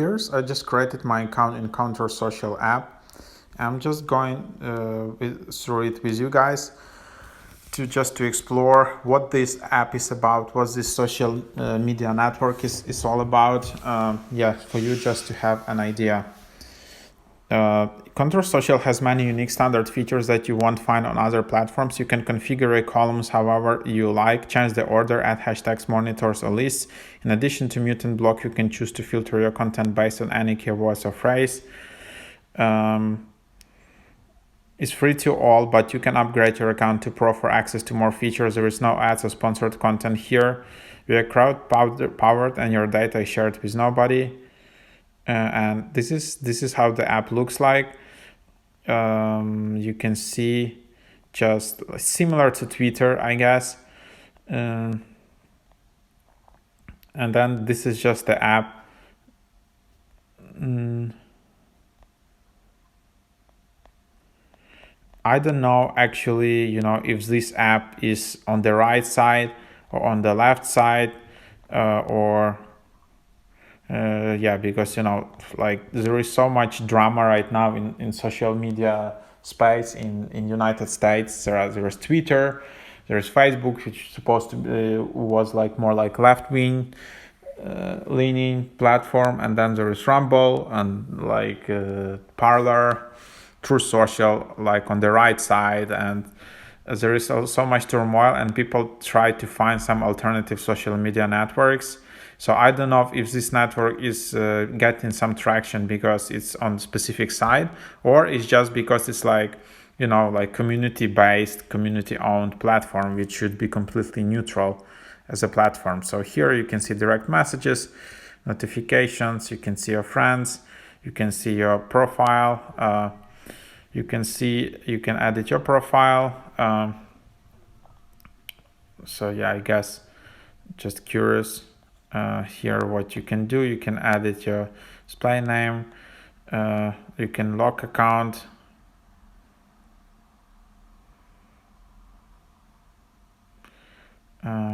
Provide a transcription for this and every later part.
I just created my account in CounterSocial app. I'm just going through it with you guys to explore what this app is about, what this social media network is all about. For you just to have an idea. CounterSocial has many unique standard features that you won't find on other platforms. You can configure your columns however you like, change the order, add hashtags, monitors, or lists. In addition to mute and block, you can choose to filter your content based on any keyword or phrase. It's free to all, but you can upgrade your account to Pro for access to more features. There is no ads or sponsored content here. We are crowd powered and your data is shared with nobody. And this is how the app looks like. You can see just similar to Twitter, I guess. And then this is just the app. I don't know actually, if this app is on the right side or on the left side, because like there is so much drama right now in social media space in United States. There is Twitter, there is Facebook, which is supposed to be, was like more like left-wing leaning platform, and then there is Rumble and like Parler, CounterSocial, like on the right side, and there is so much turmoil and people try to find some alternative social media networks. So I don't know if this network is getting some traction because it's on specific side, or it's just because it's like, like community-based, community-owned platform, which should be completely neutral as a platform. So here you can see direct messages, notifications, you can see your friends, you can see your profile, you can edit your profile. I guess just curious. Here what you can do, you can edit your display name, you can lock account,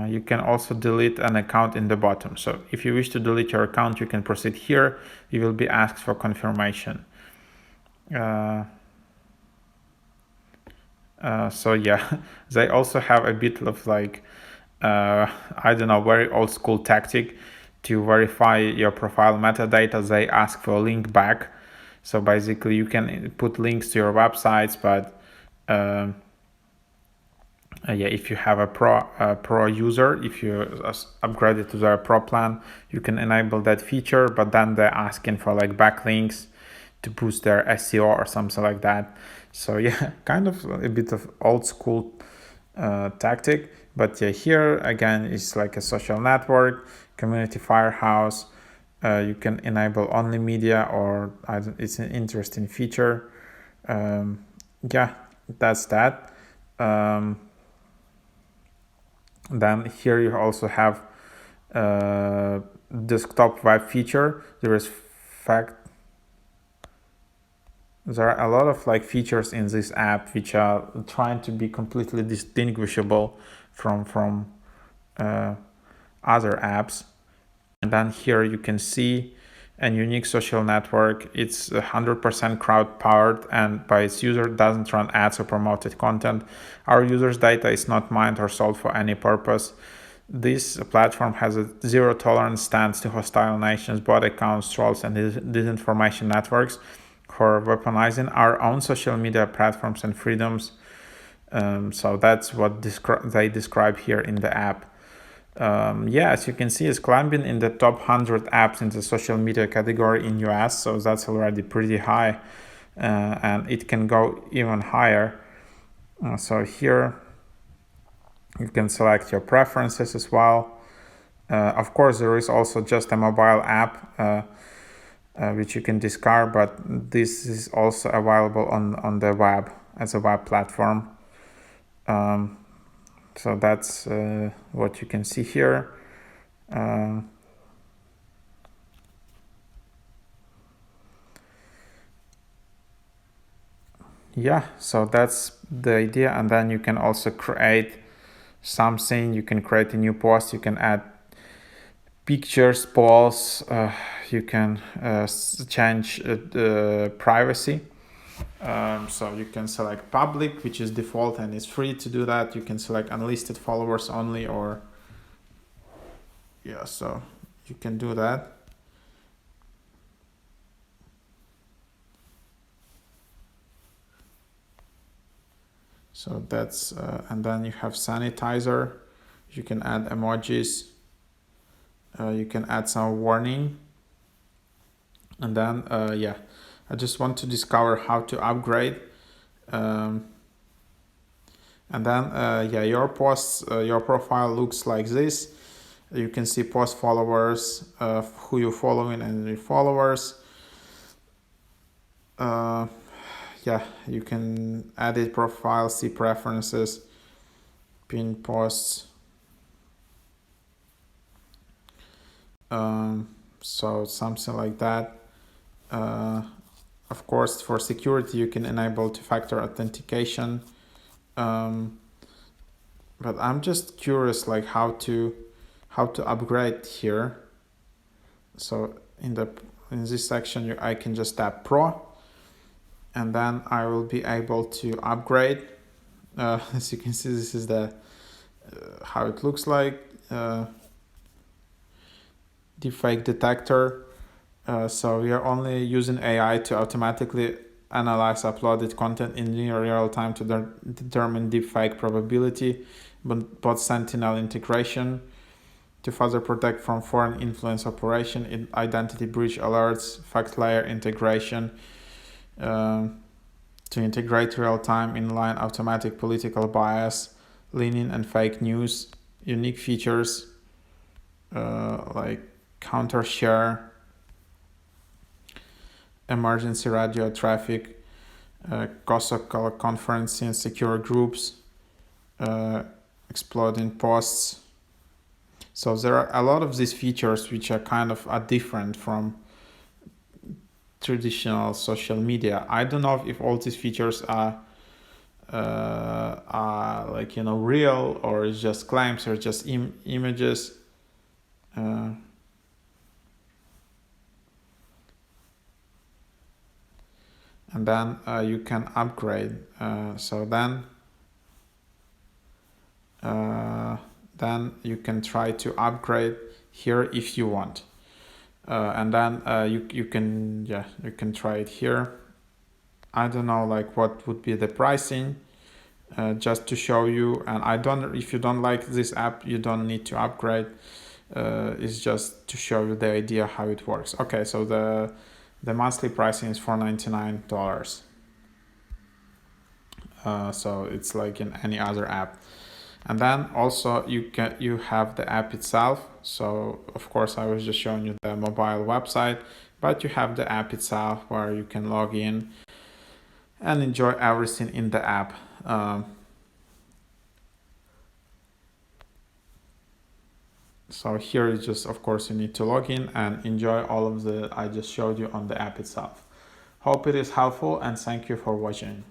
you can also delete an account in the bottom. So if you wish to delete your account, you can proceed here. You will be asked for confirmation. They also have a bit of like very old school tactic to verify your profile metadata. They ask for a link back. So basically you can put links to your websites, but if you have a pro user, if you upgrade it to their pro plan, you can enable that feature, but then they're asking for like backlinks to boost their SEO or something like that. So kind of a bit of old school tactic. But here again is like a social network, community firehouse. You can enable only media, or it's an interesting feature. That's that. Then here you also have desktop web feature. There are a lot of like features in this app which are trying to be completely distinguishable from other apps. And then here you can see a unique social network. It's 100% crowd powered and by its user doesn't run ads or promoted content. Our users' data is not mined or sold for any purpose. This platform has a zero tolerance stance to hostile nations, bot accounts, trolls, and disinformation networks for weaponizing our own social media platforms and freedoms. So that's what they describe here in the app. As you can see, it's climbing in the top 100 apps in the social media category in US, so that's already pretty high, and it can go even higher. So here you can select your preferences as well. Of course, there is also just a mobile app which you can discard, but this is also available on the web as a web platform. So that's what you can see here. So that's the idea. And then you can also create something. You can create a new post. You can add pictures, polls, you can change the privacy. So you can select public, which is default and is free to do that. You can select unlisted followers only, or yeah, so you can do that. So that's and then you have sanitizer. You can add emojis. You can add some warning. And then yeah, I just want to discover how to upgrade. And then yeah, your posts, your profile looks like this. You can see post followers, who you're following and your followers. Yeah, you can edit profile, see preferences, pin posts. So something like that. Of course, for security, you can enable two-factor authentication. But I'm just curious, like how to upgrade here. So in this section, I can just tap Pro, and then I will be able to upgrade. As you can see, this is the how it looks like. Deepfake detector. So we are only using AI to automatically analyze uploaded content in near real time to determine deepfake probability, but Sentinel integration to further protect from foreign influence operation, identity breach alerts, fact layer integration, to integrate real-time inline automatic political bias, leaning and fake news, unique features like counter share, emergency radio traffic, CounterSocial conferencing, secure groups, exploding posts. So there are a lot of these features which are kind of different from traditional social media. I don't know if all these features are like, real, or it's just claims, or just images. And then you can upgrade. So then you can try to upgrade here if you want. And then you can try it here. I don't know like what would be the pricing, just to show you. And if you don't like this app, you don't need to upgrade. It's just to show you the idea how it works. Okay, so the monthly pricing is $4.99. So it's like in any other app. And then also you have the app itself. So of course I was just showing you the mobile website, but you have the app itself where you can log in and enjoy everything in the app. So here is just, of course, you need to log in and enjoy all of the I just showed you on the app itself. Hope it is helpful, and thank you for watching.